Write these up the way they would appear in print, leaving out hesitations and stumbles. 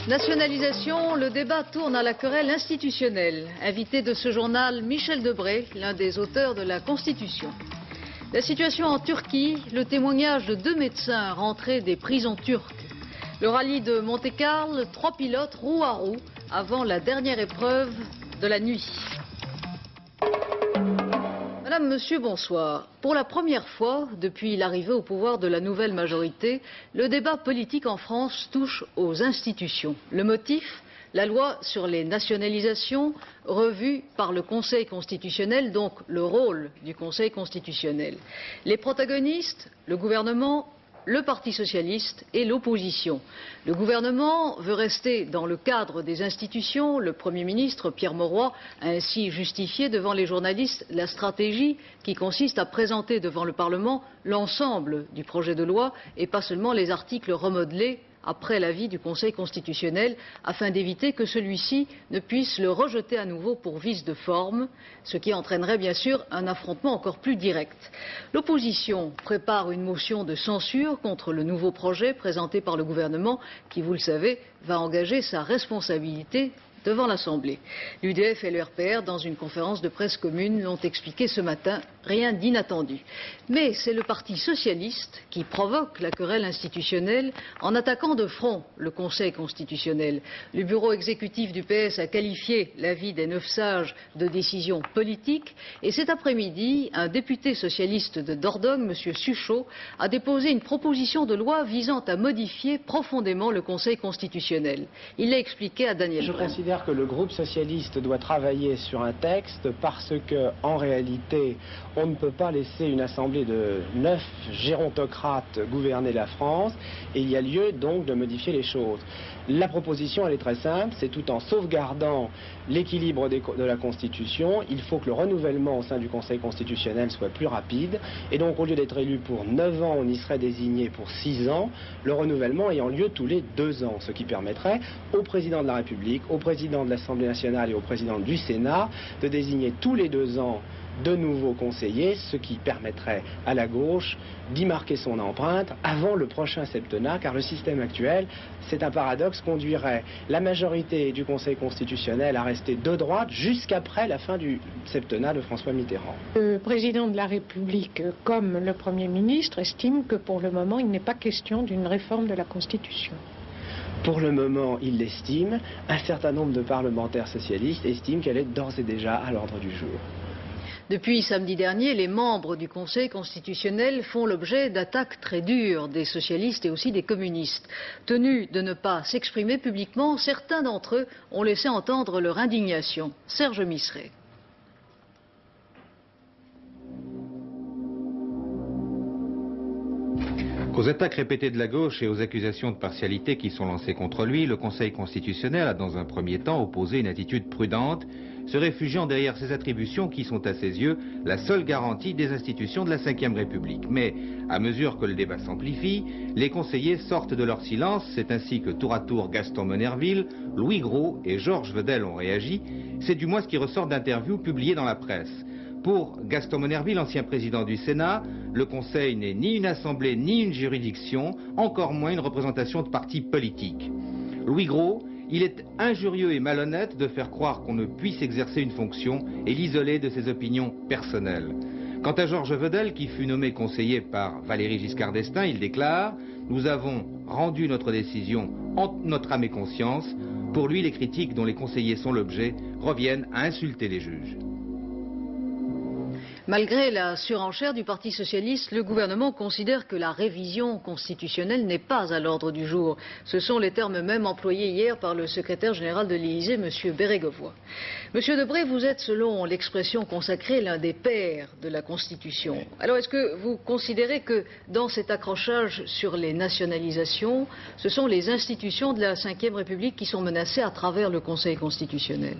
Nationalisation, le débat tourne à la querelle institutionnelle. Invité de ce journal, Michel Debré, l'un des auteurs de la Constitution. La situation en Turquie, le témoignage de 2 médecins rentrés des prisons turques. Le rallye de Monte-Carlo, 3 pilotes roue à roue avant la dernière épreuve de la nuit. Madame, Monsieur, bonsoir. Pour la première fois, depuis l'arrivée au pouvoir de la nouvelle majorité, le débat politique en France touche aux institutions. Le motif ? La loi sur les nationalisations, revue par le Conseil constitutionnel, donc le rôle du Conseil constitutionnel. Les protagonistes, le gouvernement, le Parti socialiste et l'opposition. Le gouvernement veut rester dans le cadre des institutions. Le Premier ministre, Pierre Mauroy, a ainsi justifié devant les journalistes la stratégie qui consiste à présenter devant le Parlement l'ensemble du projet de loi et pas seulement les articles remodelés après l'avis du Conseil constitutionnel, afin d'éviter que celui-ci ne puisse le rejeter à nouveau pour vice de forme, ce qui entraînerait bien sûr un affrontement encore plus direct. L'opposition prépare une motion de censure contre le nouveau projet présenté par le gouvernement qui, vous le savez, va engager sa responsabilité devant l'Assemblée. L'UDF et le RPR, dans une conférence de presse commune, l'ont expliqué ce matin, rien d'inattendu. Mais c'est le Parti socialiste qui provoque la querelle institutionnelle en attaquant de front le Conseil constitutionnel. Le bureau exécutif du PS a qualifié l'avis des 9 sages de décision politique et cet après-midi, un député socialiste de Dordogne, M. Suchot, a déposé une proposition de loi visant à modifier profondément le Conseil constitutionnel. Il l'a expliqué à Daniel Brel. Je considère que le groupe socialiste doit travailler sur un texte parce que, en réalité, on ne peut pas laisser une assemblée de 9 gérontocrates gouverner la France et il y a lieu donc de modifier les choses. La proposition, elle est très simple, c'est tout en sauvegardant l'équilibre de la Constitution, il faut que le renouvellement au sein du Conseil constitutionnel soit plus rapide et donc au lieu d'être élu pour 9 ans, on y serait désigné pour 6 ans, le renouvellement ayant lieu tous les 2 ans, ce qui permettrait au président de la République, au président de l'Assemblée nationale et au président du Sénat de désigner tous les 2 ans de nouveaux conseillers, ce qui permettrait à la gauche d'y marquer son empreinte avant le prochain septennat, car le système actuel, c'est un paradoxe, conduirait la majorité du Conseil constitutionnel à rester de droite jusqu'après la fin du septennat de François Mitterrand. Le président de la République, comme le Premier ministre, estime que pour le moment, il n'est pas question d'une réforme de la Constitution. Pour le moment, il l'estime. Un certain nombre de parlementaires socialistes estiment qu'elle est d'ores et déjà à l'ordre du jour. Depuis samedi dernier, les membres du Conseil constitutionnel font l'objet d'attaques très dures des socialistes et aussi des communistes. Tenus de ne pas s'exprimer publiquement, certains d'entre eux ont laissé entendre leur indignation. Serge Misseret. Aux attaques répétées de la gauche et aux accusations de partialité qui sont lancées contre lui, le Conseil constitutionnel a dans un premier temps opposé une attitude prudente, se réfugiant derrière ses attributions qui sont à ses yeux la seule garantie des institutions de la Ve République. Mais à mesure que le débat s'amplifie, les conseillers sortent de leur silence, c'est ainsi que tour à tour Gaston Monnerville, Louis Gros et Georges Vedel ont réagi, c'est du moins ce qui ressort d'interviews publiées dans la presse. Pour Gaston Monnerville, ancien président du Sénat, le Conseil n'est ni une assemblée ni une juridiction, encore moins une représentation de partis politiques. Louis Gros, il est injurieux et malhonnête de faire croire qu'on ne puisse exercer une fonction et l'isoler de ses opinions personnelles. Quant à Georges Vedel, qui fut nommé conseiller par Valéry Giscard d'Estaing, il déclare « Nous avons rendu notre décision en notre âme et conscience. Pour lui, les critiques dont les conseillers sont l'objet reviennent à insulter les juges. » Malgré la surenchère du Parti socialiste, le gouvernement considère que la révision constitutionnelle n'est pas à l'ordre du jour. Ce sont les termes mêmes employés hier par le secrétaire général de l'Élysée, M. Bérégovoy. Monsieur Debré, vous êtes, selon l'expression consacrée, l'un des pères de la Constitution. Alors, est-ce que vous considérez que dans cet accrochage sur les nationalisations, ce sont les institutions de la Ve République qui sont menacées à travers le Conseil constitutionnel?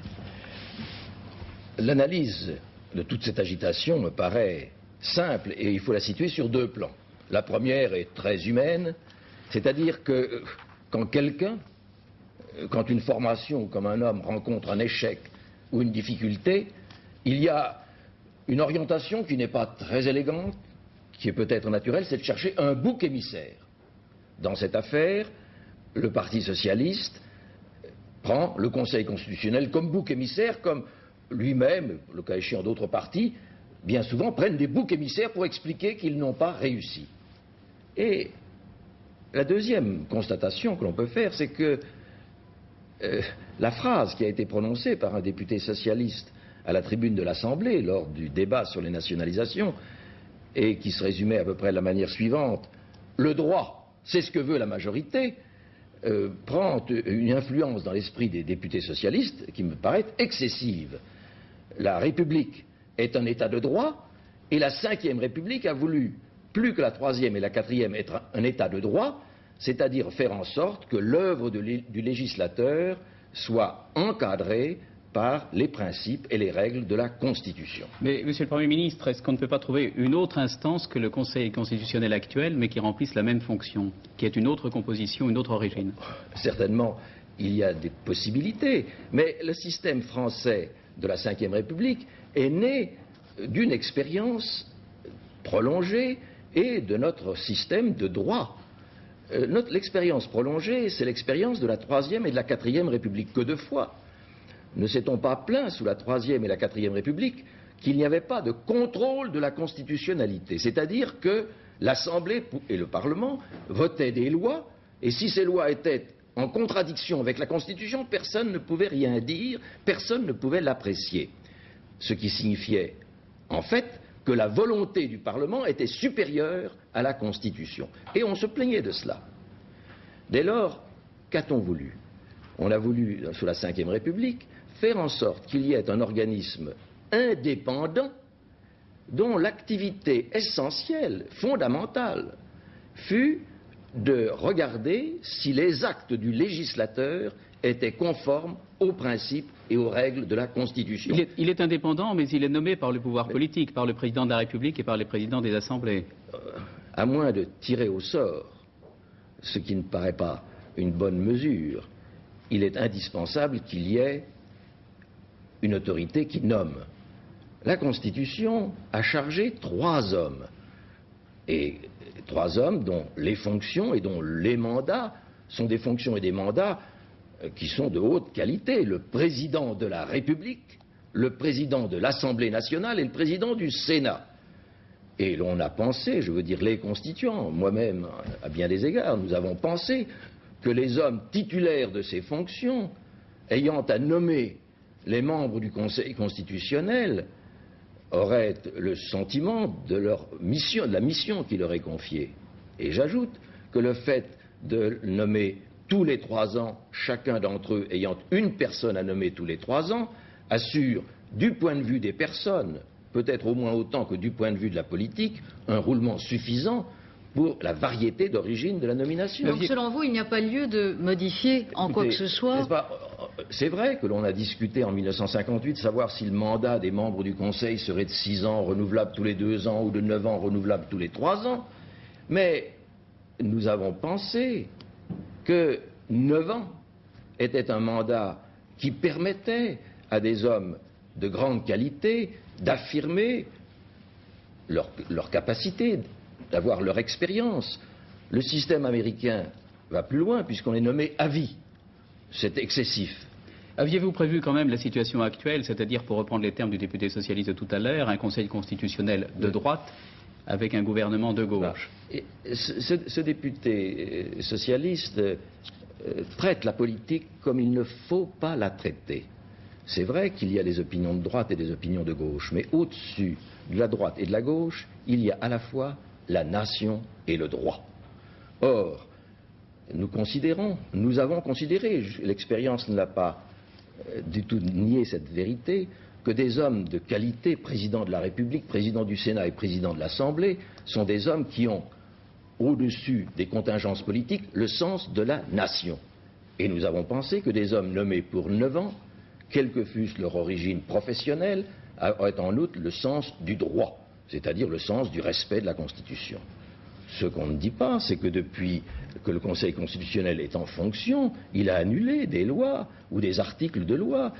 L'analyse de toute cette agitation me paraît simple et il faut la situer sur 2 plans. La première est très humaine, c'est-à-dire que quand une formation comme un homme rencontre un échec ou une difficulté, il y a une orientation qui n'est pas très élégante, qui est peut-être naturelle, c'est de chercher un bouc émissaire. Dans cette affaire, le Parti socialiste prend le Conseil constitutionnel comme bouc émissaire, comme lui-même, le cas échéant d'autres partis, bien souvent prennent des boucs émissaires pour expliquer qu'ils n'ont pas réussi. Et la deuxième constatation que l'on peut faire, c'est que la phrase qui a été prononcée par un député socialiste à la tribune de l'Assemblée lors du débat sur les nationalisations, et qui se résumait à peu près de la manière suivante: le droit, c'est ce que veut la majorité, prend une influence dans l'esprit des députés socialistes qui me paraît excessive. La République est un État de droit, et la Ve République a voulu, plus que la Troisième et la Quatrième, être un État de droit, c'est-à-dire faire en sorte que l'œuvre du législateur soit encadrée par les principes et les règles de la Constitution. Mais, Monsieur le Premier ministre, est-ce qu'on ne peut pas trouver une autre instance que le Conseil constitutionnel actuel, mais qui remplisse la même fonction, qui est une autre composition, une autre origine? Certainement, il y a des possibilités, mais le système français de la Ve République est né d'une expérience prolongée et de notre système de droit. L'expérience prolongée, c'est l'expérience de la Troisième et de la Quatrième République. Que de fois ne s'est-on pas plaint sous la Troisième et la Quatrième République qu'il n'y avait pas de contrôle de la constitutionnalité, c'est-à-dire que l'Assemblée et le Parlement votaient des lois, et si ces lois étaient en contradiction avec la Constitution, personne ne pouvait rien dire, personne ne pouvait l'apprécier. Ce qui signifiait, en fait, que la volonté du Parlement était supérieure à la Constitution. Et on se plaignait de cela. Dès lors, qu'a-t-on voulu? On a voulu, sous la Ve République, faire en sorte qu'il y ait un organisme indépendant dont l'activité essentielle, fondamentale, fut de regarder si les actes du législateur étaient conformes aux principes et aux règles de la Constitution. Il est indépendant, mais il est nommé par le pouvoir politique, par le président de la République et par les présidents des assemblées. À moins de tirer au sort, ce qui ne paraît pas une bonne mesure, il est indispensable qu'il y ait une autorité qui nomme. La Constitution a chargé 3 hommes, et 3 hommes dont les fonctions et dont les mandats sont des fonctions et des mandats qui sont de haute qualité. Le président de la République, le président de l'Assemblée nationale et le président du Sénat. Et l'on a pensé, je veux dire les constituants, moi-même à bien des égards, nous avons pensé que les hommes titulaires de ces fonctions, ayant à nommer les membres du Conseil constitutionnel, auraient le sentiment de la mission qui leur est confiée. Et j'ajoute que le fait de nommer tous les 3 ans, chacun d'entre eux ayant une personne à nommer tous les 3 ans, assure, du point de vue des personnes, peut-être au moins autant que du point de vue de la politique, un roulement suffisant pour la variété d'origine de la nomination. Donc selon vous, il n'y a pas lieu de modifier en quoi que ce soit? C'est vrai que l'on a discuté en 1958 de savoir si le mandat des membres du Conseil serait de 6 ans renouvelable tous les 2 ans ou de 9 ans renouvelable tous les 3 ans, mais nous avons pensé que 9 ans était un mandat qui permettait à des hommes de grande qualité d'affirmer leur capacité, d'avoir leur expérience. Le système américain va plus loin puisqu'on est nommé à vie. C'est excessif. Aviez-vous prévu quand même la situation actuelle, c'est-à-dire, pour reprendre les termes du député socialiste de tout à l'heure, un Conseil constitutionnel de droite avec un gouvernement de gauche? Ce député socialiste traite la politique comme il ne faut pas la traiter. C'est vrai qu'il y a des opinions de droite et des opinions de gauche, mais au-dessus de la droite et de la gauche, il y a à la fois la nation et le droit. Or, nous avons considéré, l'expérience ne l'a pas du tout nié cette vérité, que des hommes de qualité, président de la République, président du Sénat et président de l'Assemblée, sont des hommes qui ont, au-dessus des contingences politiques, le sens de la nation. Et nous avons pensé que des hommes nommés pour 9 ans, quelle que fût leur origine professionnelle, auraient en outre le sens du droit, c'est-à-dire le sens du respect de la Constitution. Ce qu'on ne dit pas, c'est que depuis que le Conseil constitutionnel est en fonction, il a annulé des lois ou des articles de loi.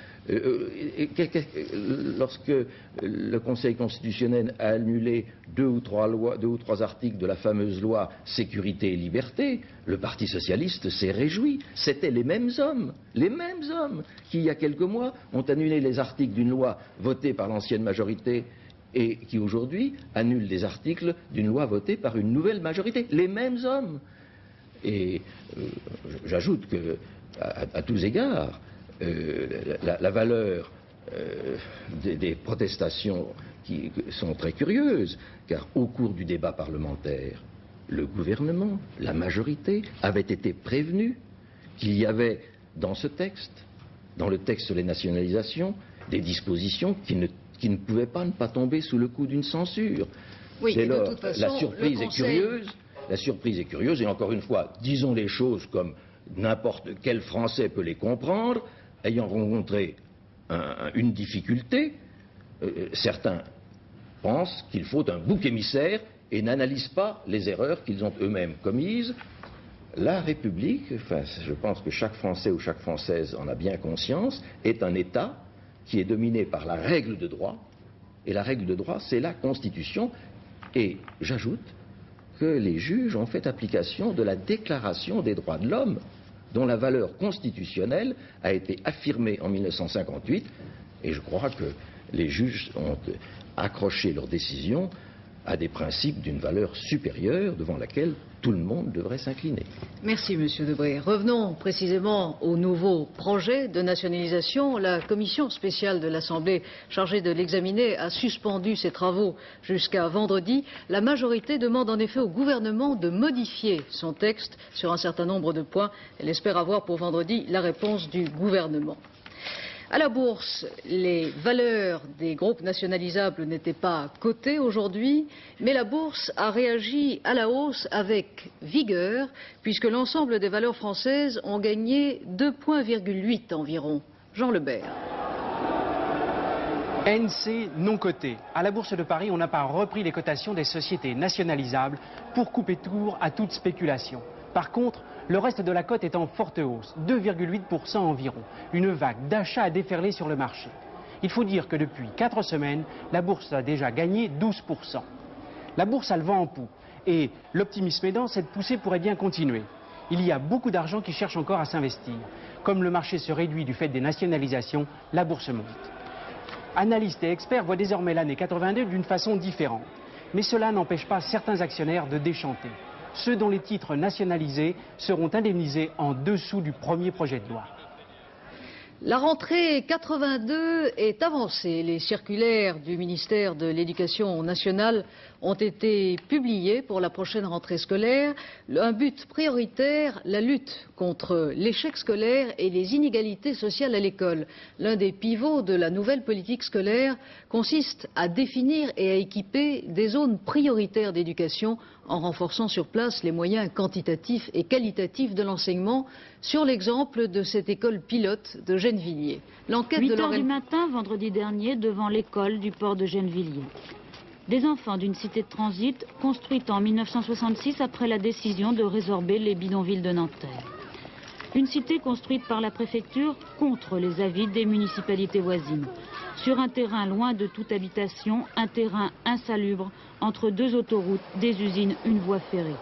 Lorsque le Conseil constitutionnel a annulé deux ou trois articles de la fameuse loi Sécurité et Liberté, le Parti socialiste s'est réjoui. C'était les mêmes hommes qui, il y a quelques mois, ont annulé les articles d'une loi votée par l'ancienne majorité et qui aujourd'hui annule des articles d'une loi votée par une nouvelle majorité. Les mêmes hommes. Et j'ajoute que, à tous égards, la valeur des protestations qui sont très curieuses, car au cours du débat parlementaire, le gouvernement, la majorité, avaient été prévenus qu'il y avait dans ce texte, dans le texte sur les nationalisations, des dispositions qui ne pouvaient pas ne pas tomber sous le coup d'une censure. Oui, Dès et de lors, toute façon, la surprise est curieuse. La surprise est curieuse, et encore une fois, disons les choses comme n'importe quel Français peut les comprendre, ayant rencontré une difficulté, certains pensent qu'il faut un bouc émissaire et n'analysent pas les erreurs qu'ils ont eux-mêmes commises. La République, enfin, je pense que chaque Français ou chaque Française en a bien conscience, est un État qui est dominé par la règle de droit, et la règle de droit, c'est la Constitution, et j'ajoute que les juges ont fait application de la Déclaration des droits de l'homme, dont la valeur constitutionnelle a été affirmée en 1958, et je crois que les juges ont accroché leurs décisions à des principes d'une valeur supérieure devant laquelle tout le monde devrait s'incliner. Merci, Monsieur Debré. Revenons précisément au nouveau projet de nationalisation. La commission spéciale de l'Assemblée chargée de l'examiner a suspendu ses travaux jusqu'à vendredi. La majorité demande en effet au gouvernement de modifier son texte sur un certain nombre de points. Elle espère avoir pour vendredi la réponse du gouvernement. À la bourse, les valeurs des groupes nationalisables n'étaient pas cotées aujourd'hui, mais la bourse a réagi à la hausse avec vigueur, puisque l'ensemble des valeurs françaises ont gagné 2,8 points environ. Jean Lebert. NC non coté. À la Bourse de Paris, on n'a pas repris les cotations des sociétés nationalisables pour couper court à toute spéculation. Par contre, le reste de la cote est en forte hausse, 2,8% environ. Une vague d'achats a déferlé sur le marché. Il faut dire que depuis 4 semaines, la bourse a déjà gagné 12%. La bourse a le vent en poupe et l'optimisme aidant, cette poussée pourrait bien continuer. Il y a beaucoup d'argent qui cherche encore à s'investir. Comme le marché se réduit du fait des nationalisations, la bourse monte. Analystes et experts voient désormais l'année 82 d'une façon différente. Mais cela n'empêche pas certains actionnaires de déchanter. Ceux dont les titres nationalisés seront indemnisés en dessous du premier projet de loi. La rentrée 82 est avancée. Les circulaires du ministère de l'Éducation nationale ont été publiées pour la prochaine rentrée scolaire. Un but prioritaire, la lutte contre l'échec scolaire et les inégalités sociales à l'école. L'un des pivots de la nouvelle politique scolaire consiste à définir et à équiper des zones prioritaires d'éducation en renforçant sur place les moyens quantitatifs et qualitatifs de l'enseignement, sur l'exemple de cette école pilote de Gennevilliers. L'enquête de 8 h du matin, vendredi dernier, devant l'école du port de Gennevilliers. Des enfants d'une cité de transit construite en 1966 après la décision de résorber les bidonvilles de Nanterre. Une cité construite par la préfecture contre les avis des municipalités voisines. Sur un terrain loin de toute habitation, un terrain insalubre entre 2 autoroutes, des usines, une voie ferrée.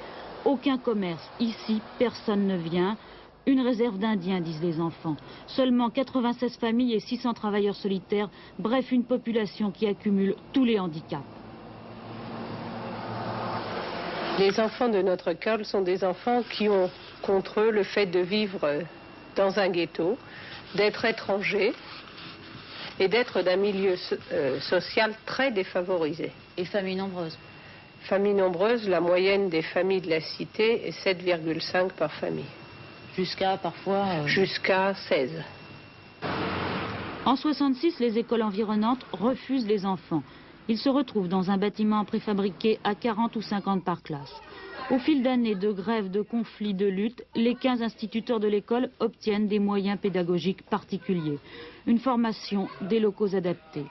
Aucun commerce, ici personne ne vient. Une réserve d'Indiens, disent les enfants. Seulement 96 familles et 600 travailleurs solitaires, bref une population qui accumule tous les handicaps. Les enfants de notre école sont des enfants qui ont contre eux le fait de vivre dans un ghetto, d'être étrangers et d'être d'un milieu social très défavorisé. Et familles nombreuses. Familles nombreuses, la moyenne des familles de la cité est 7,5 par famille. Jusqu'à parfois... Jusqu'à 16. En 66, les écoles environnantes refusent les enfants. Ils se retrouvent dans un bâtiment préfabriqué à 40 ou 50 par classe. Au fil d'années de grèves, de conflits, de luttes, les 15 instituteurs de l'école obtiennent des moyens pédagogiques particuliers. Une formation, des locaux adaptés.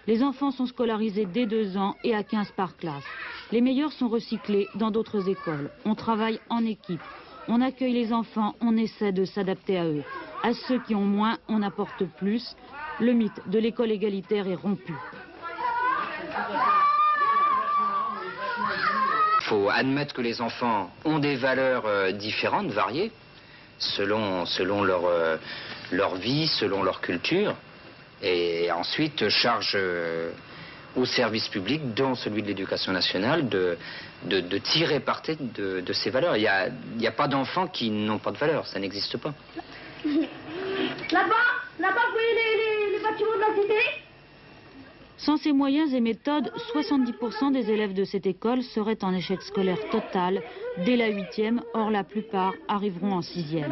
Les enfants sont scolarisés dès 2 ans et à 15 par classe. Les meilleurs sont recyclés dans d'autres écoles. On travaille en équipe. On accueille les enfants, on essaie de s'adapter à eux. À ceux qui ont moins, on apporte plus. Le mythe de l'école égalitaire est rompu. Il faut admettre que les enfants ont des valeurs différentes, variées, selon leur vie, selon leur culture. Et ensuite, charge au service public, dont celui de l'éducation nationale, de tirer parti de ces valeurs. Il n'y a pas d'enfants qui n'ont pas de valeurs, ça n'existe pas. Là-bas, vous voyez les bâtiments de la cité? Sans ces moyens et méthodes, 70% des élèves de cette école seraient en échec scolaire total dès la 8e, or la plupart arriveront en 6e.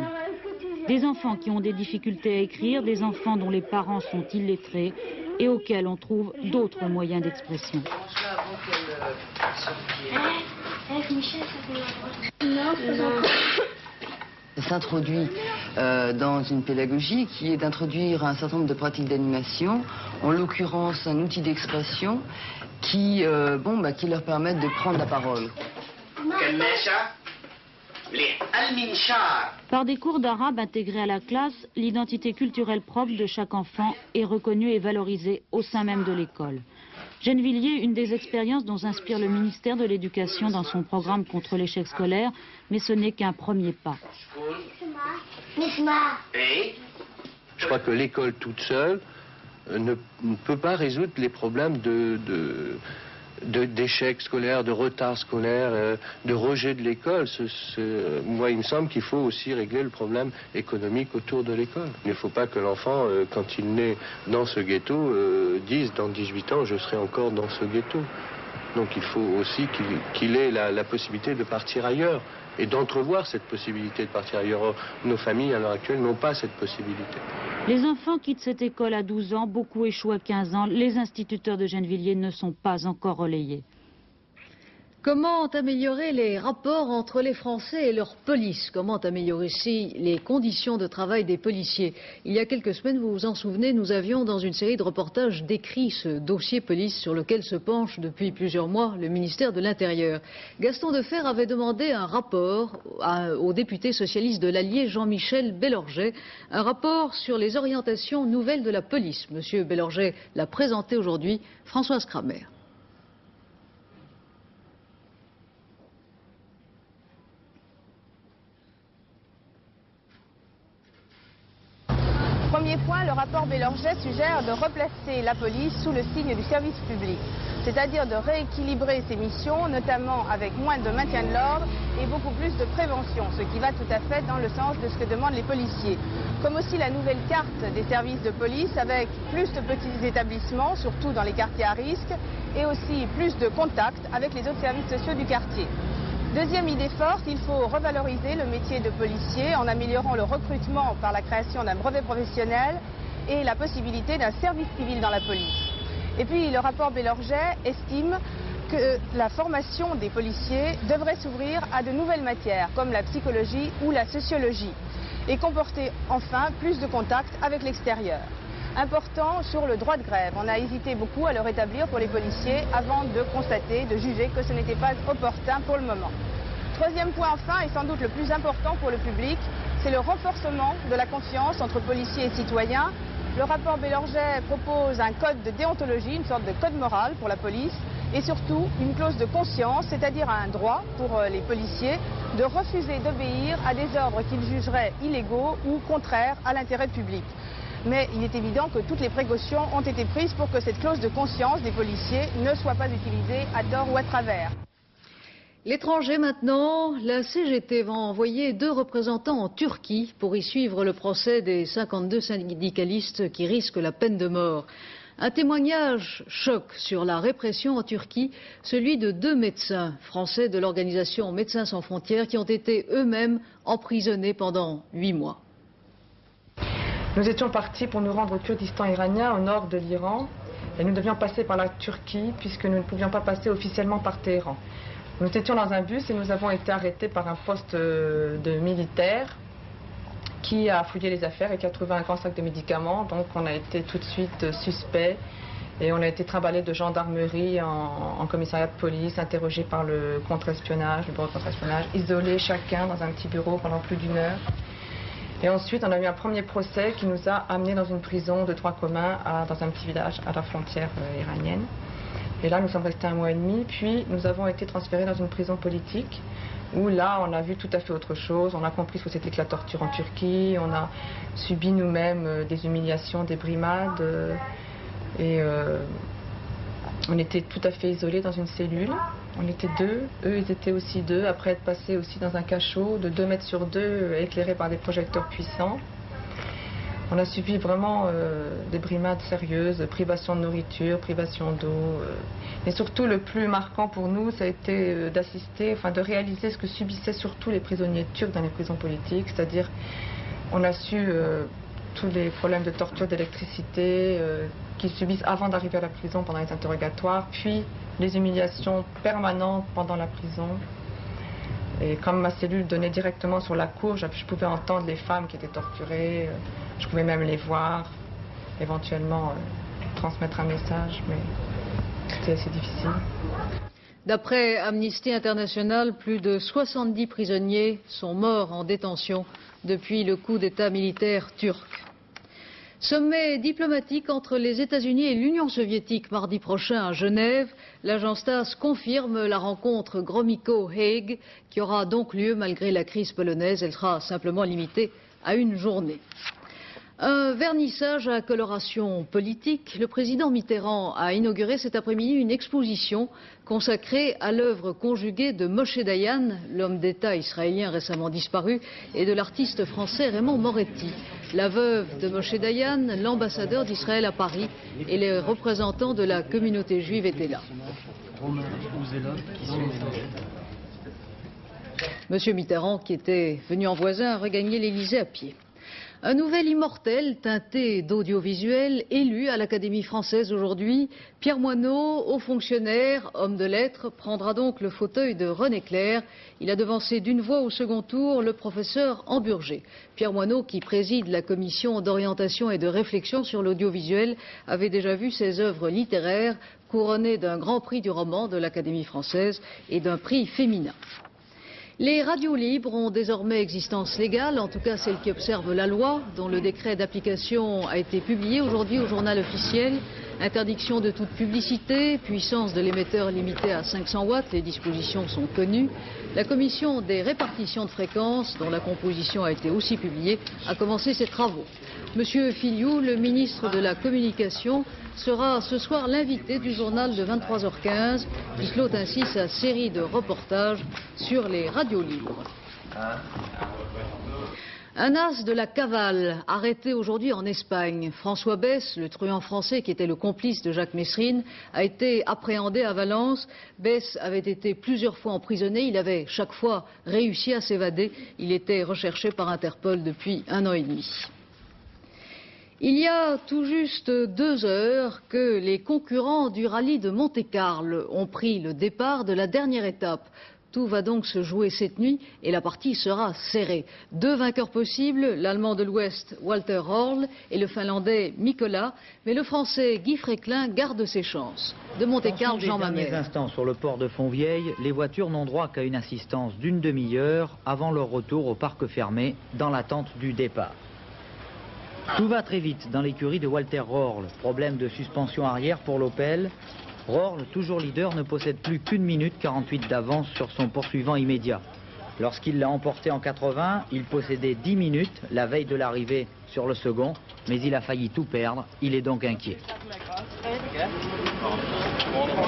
Des enfants qui ont des difficultés à écrire, des enfants dont les parents sont illettrés et auxquels on trouve d'autres moyens d'expression. S'introduit dans une pédagogie qui est d'introduire un certain nombre de pratiques d'animation, en l'occurrence un outil d'expression qui leur permettent de prendre la parole. Par des cours d'arabe intégrés à la classe, l'identité culturelle propre de chaque enfant est reconnue et valorisée au sein même de l'école. Gennevilliers, une des expériences dont s'inspire le ministère de l'Éducation dans son programme contre l'échec scolaire, mais ce n'est qu'un premier pas. Je crois que l'école toute seule ne peut pas résoudre les problèmes d'échec scolaire, de retard scolaire, de rejet de l'école. Moi, il me semble qu'il faut aussi régler le problème économique autour de l'école. Il ne faut pas que l'enfant, quand il naît dans ce ghetto, dise dans 18 ans, je serai encore dans ce ghetto. Donc il faut aussi qu'il ait la possibilité de partir ailleurs et d'entrevoir cette possibilité de partir ailleurs. Nos familles, à l'heure actuelle, n'ont pas cette possibilité. Les enfants quittent cette école à 12 ans, beaucoup échouent à 15 ans. Les instituteurs de Gennevilliers ne sont pas encore relayés. Comment améliorer les rapports entre les Français et leur police? Comment améliorer aussi les conditions de travail des policiers? Il y a quelques semaines, vous vous en souvenez, nous avions dans une série de reportages décrit ce dossier police sur lequel se penche depuis plusieurs mois le ministère de l'Intérieur. Gaston Defferre avait demandé un rapport au député socialiste de l'Allier Jean-Michel Bélorgey, un rapport sur les orientations nouvelles de la police. Monsieur Bélorgey l'a présenté aujourd'hui, Françoise Kramer. Premier point, le rapport Bélorgey suggère de replacer la police sous le signe du service public, c'est-à-dire de rééquilibrer ses missions, notamment avec moins de maintien de l'ordre et beaucoup plus de prévention, ce qui va tout à fait dans le sens de ce que demandent les policiers. Comme aussi la nouvelle carte des services de police avec plus de petits établissements, surtout dans les quartiers à risque, et aussi plus de contacts avec les autres services sociaux du quartier. Deuxième idée forte, il faut revaloriser le métier de policier en améliorant le recrutement par la création d'un brevet professionnel et la possibilité d'un service civil dans la police. Et puis le rapport Bélorgey estime que la formation des policiers devrait s'ouvrir à de nouvelles matières comme la psychologie ou la sociologie et comporter enfin plus de contacts avec l'extérieur. Important sur le droit de grève. On a hésité beaucoup à le rétablir pour les policiers avant de constater, de juger que ce n'était pas opportun pour le moment. Troisième point enfin, et sans doute le plus important pour le public, c'est le renforcement de la confiance entre policiers et citoyens. Le rapport Bélorgey propose un code de déontologie, une sorte de code moral pour la police, et surtout une clause de conscience, c'est-à-dire un droit pour les policiers de refuser d'obéir à des ordres qu'ils jugeraient illégaux ou contraires à l'intérêt public. Mais il est évident que toutes les précautions ont été prises pour que cette clause de conscience des policiers ne soit pas utilisée à tort ou à travers. L'étranger maintenant, la CGT va envoyer 2 représentants en Turquie pour y suivre le procès des 52 syndicalistes qui risquent la peine de mort. Un témoignage choc sur la répression en Turquie, celui de 2 médecins français de l'organisation Médecins sans frontières qui ont été eux-mêmes emprisonnés pendant 8 mois. Nous étions partis pour nous rendre au Kurdistan iranien, au nord de l'Iran, et nous devions passer par la Turquie puisque nous ne pouvions pas passer officiellement par Téhéran. Nous étions dans un bus et nous avons été arrêtés par un poste de militaire qui a fouillé les affaires et qui a trouvé un grand sac de médicaments. Donc on a été tout de suite suspects Et on a été trimballés de gendarmerie en commissariat de police, interrogés par le contre-espionnage, le bureau de contre-espionnage, isolés chacun dans un petit bureau pendant plus d'1 heure. Et ensuite, on a eu un premier procès qui nous a amenés dans une prison de droit commun dans un petit village à la frontière iranienne. Et là, nous sommes restés 1 mois et demi, puis nous avons été transférés dans une prison politique où là, on a vu tout à fait autre chose. On a compris ce que c'était que la torture en Turquie, on a subi nous-mêmes des humiliations, des brimades. On était tout à fait isolés dans une cellule. On était 2, eux ils étaient aussi 2, après être passés aussi dans un cachot de 2 mètres sur 2, éclairé par des projecteurs puissants. On a subi vraiment des brimades sérieuses, privation de nourriture, privation d'eau. Et surtout le plus marquant pour nous, ça a été d'assister, enfin de réaliser ce que subissaient surtout les prisonniers turcs dans les prisons politiques, c'est-à-dire on a su tous les problèmes de torture, d'électricité qu'ils subissent avant d'arriver à la prison pendant les interrogatoires, puis les humiliations permanentes pendant la prison. Et comme ma cellule donnait directement sur la cour, je pouvais entendre les femmes qui étaient torturées, je pouvais même les voir, éventuellement transmettre un message, mais c'était assez difficile. D'après Amnesty International, plus de 70 prisonniers sont morts en détention depuis le coup d'État militaire turc. Sommet diplomatique entre les États-Unis et l'Union soviétique mardi prochain à Genève. L'agence TASS confirme la rencontre Gromyko-Hague qui aura donc lieu malgré la crise polonaise. Elle sera simplement limitée à 1 journée. Un vernissage à coloration politique. Le président Mitterrand a inauguré cet après-midi une exposition consacrée à l'œuvre conjuguée de Moshe Dayan, l'homme d'État israélien récemment disparu, et de l'artiste français Raymond Moretti. La veuve de Moshe Dayan, l'ambassadeur d'Israël à Paris et les représentants de la communauté juive étaient là. Monsieur Mitterrand, qui était venu en voisin, a regagné l'Élysée à pied. Un nouvel immortel teinté d'audiovisuel élu à l'Académie française aujourd'hui. Pierre Moineau, haut fonctionnaire, homme de lettres, prendra donc le fauteuil de René Clair. Il a devancé d'1 voix au second tour le professeur Hamburger. Pierre Moineau, qui préside la commission d'orientation et de réflexion sur l'audiovisuel, avait déjà vu ses œuvres littéraires couronnées d'un grand prix du roman de l'Académie française et d'un prix féminin. Les radios libres ont désormais existence légale, en tout cas celles qui observent la loi, dont le décret d'application a été publié aujourd'hui au journal officiel. Interdiction de toute publicité, puissance de l'émetteur limitée à 500 watts, les dispositions sont connues. La commission des répartitions de fréquences, dont la composition a été aussi publiée, a commencé ses travaux. Monsieur Filiou, le ministre de la Communication, sera ce soir l'invité du journal de 23h15, qui clôt ainsi sa série de reportages sur les radios libres. Un as de la cavale arrêté aujourd'hui en Espagne. François Bès, le truand français qui était le complice de Jacques Messrine, a été appréhendé à Valence. Bès avait été plusieurs fois emprisonné. Il avait chaque fois réussi à s'évader. Il était recherché par Interpol depuis 1 an et demi. Il y a tout juste 2 heures que les concurrents du rallye de Monte-Carlo ont pris le départ de la dernière étape. Tout va donc se jouer cette nuit et la partie sera serrée. 2 vainqueurs possibles, l'Allemand de l'Ouest Walter Röhrl et le Finlandais Mikkola. Mais le Français Guy Fréquelin garde ses chances. De Monte-Carlo, Jean Mamère. Dans les derniers instants sur le port de Fontvieille, les voitures n'ont droit qu'à une assistance d'1 demi-heure avant leur retour au parc fermé dans l'attente du départ. Tout va très vite dans l'écurie de Walter Röhrl. Problème de suspension arrière pour l'Opel. Röhrl, toujours leader, ne possède plus qu'1 minute 48 d'avance sur son poursuivant immédiat. Lorsqu'il l'a emporté en 80, il possédait 10 minutes la veille de l'arrivée sur le second, mais il a failli tout perdre. Il est donc inquiet.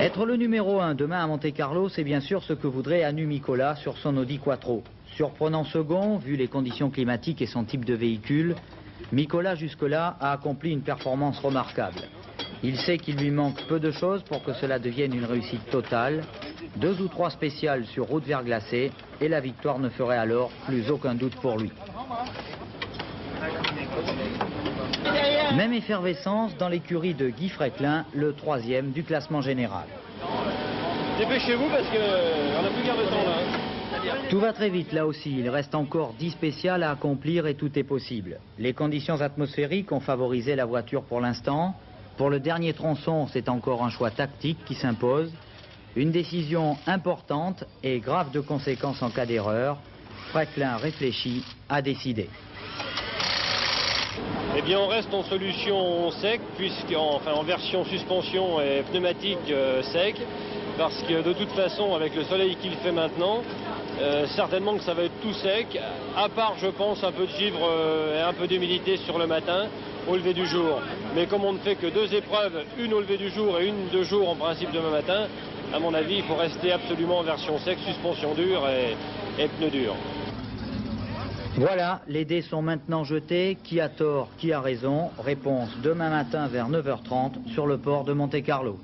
Être le numéro 1 demain à Monte-Carlo, c'est bien sûr ce que voudrait Hannu Mikkola sur son Audi Quattro. Surprenant second, vu les conditions climatiques et son type de véhicule, Mikkola jusque-là a accompli une performance remarquable. Il sait qu'il lui manque peu de choses pour que cela devienne une réussite totale. 2 ou 3 spéciales sur route verglacée et la victoire ne ferait alors plus aucun doute pour lui. Même effervescence dans l'écurie de Guy Fréquelin, le 3e du classement général. Dépêchez-vous parce qu'on n'a plus guère de temps là. Tout va très vite là aussi, il reste encore 10 spéciales à accomplir et tout est possible. Les conditions atmosphériques ont favorisé la voiture pour l'instant. Pour le dernier tronçon, c'est encore un choix tactique qui s'impose. Une décision importante et grave de conséquences en cas d'erreur. Fréquelin réfléchit à décider. Eh bien, on reste en solution sec, en version suspension et pneumatique sec, parce que de toute façon, avec le soleil qu'il fait maintenant, certainement que ça va être tout sec, à part, je pense, un peu de givre et un peu d'humidité sur le matin, au lever du jour. Mais comme on ne fait que 2 épreuves, une au lever du jour et une de jour en principe demain matin, à mon avis, il faut rester absolument en version sec, suspension dure et pneus durs. Voilà, les dés sont maintenant jetés. Qui a tort, qui a raison? Réponse demain matin vers 9h30 sur le port de Monte-Carlo.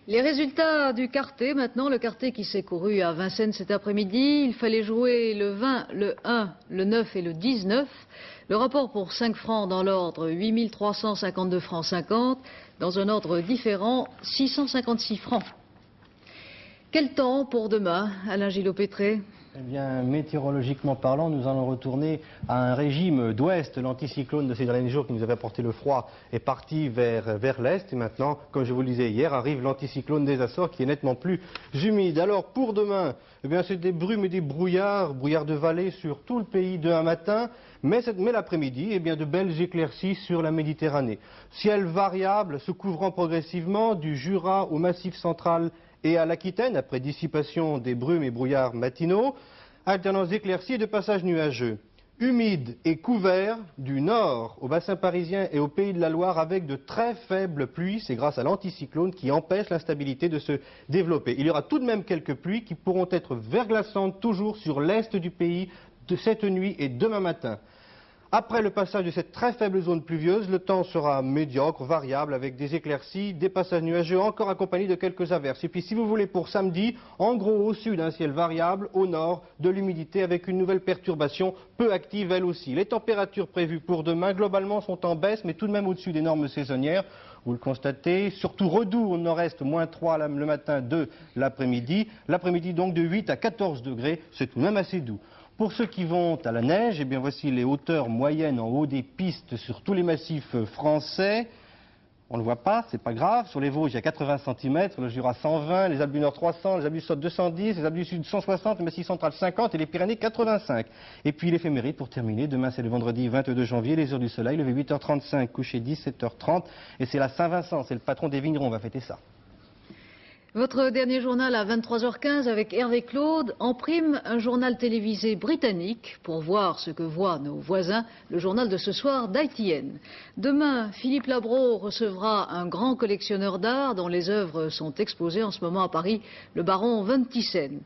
Les résultats du quartet, maintenant, le quartet qui s'est couru à Vincennes cet après-midi. Il fallait jouer le 20, le 1, le 9 et le 19. Le rapport pour 5 francs dans l'ordre, 8 352 francs 50. Dans un ordre différent, 656 francs. Quel temps pour demain, Alain Gillot-Pétré? Eh bien, météorologiquement parlant, nous allons retourner à un régime d'ouest. L'anticyclone de ces derniers jours qui nous avait apporté le froid est parti vers l'est. Et maintenant, comme je vous le disais hier, arrive l'anticyclone des Açores qui est nettement plus humide. Alors pour demain, eh bien, c'est des brumes et des brouillards de vallée sur tout le pays demain matin. Mais l'après-midi, eh bien, de belles éclaircies sur la Méditerranée. Ciel variable se couvrant progressivement du Jura au Massif central et à l'Aquitaine, après dissipation des brumes et brouillards matinaux, alternance d'éclaircies et de passages nuageux. Humide et couvert du nord au bassin parisien et au pays de la Loire avec de très faibles pluies. C'est grâce à l'anticyclone qui empêche l'instabilité de se développer. Il y aura tout de même quelques pluies qui pourront être verglaçantes toujours sur l'est du pays de cette nuit et demain matin. Après le passage de cette très faible zone pluvieuse, le temps sera médiocre, variable, avec des éclaircies, des passages nuageux, encore accompagnés de quelques averses. Et puis, si vous voulez, pour samedi, en gros, au sud, un ciel variable, au nord, de l'humidité, avec une nouvelle perturbation, peu active elle aussi. Les températures prévues pour demain, globalement, sont en baisse, mais tout de même au-dessus des normes saisonnières. Vous le constatez, surtout Redoux au nord-est, -3 le matin, 2 l'après-midi. L'après-midi, donc, de 8 à 14 degrés, c'est tout de même assez doux. Pour ceux qui vont à la neige, eh bien voici les hauteurs moyennes en haut des pistes sur tous les massifs français. On ne le voit pas, c'est pas grave. Sur les Vosges, il y a 80 cm, le Jura 120, les Alpes du Nord 300, les Alpes du Sud 210, les Alpes du Sud 160, le Massif central 50 et les Pyrénées 85. Et puis l'éphéméride pour terminer. Demain, c'est le vendredi 22 janvier, les heures du soleil, levé 8h35, couché 17h30. Et c'est la Saint-Vincent, c'est le patron des vignerons, on va fêter ça. Votre dernier journal à 23h15 avec Hervé Claude. En prime, un journal télévisé britannique pour voir ce que voient nos voisins, le journal de ce soir d'ITN. Demain, Philippe Labro recevra un grand collectionneur d'art dont les œuvres sont exposées en ce moment à Paris, le baron Van Thyssen.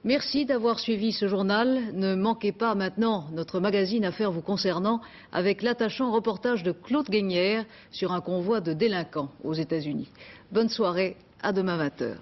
Merci d'avoir suivi ce journal. Ne manquez pas maintenant notre magazine Affaires vous concernant avec l'attachant reportage de Claude Guénière sur un convoi de délinquants aux États-Unis. Bonne soirée. À demain 20h.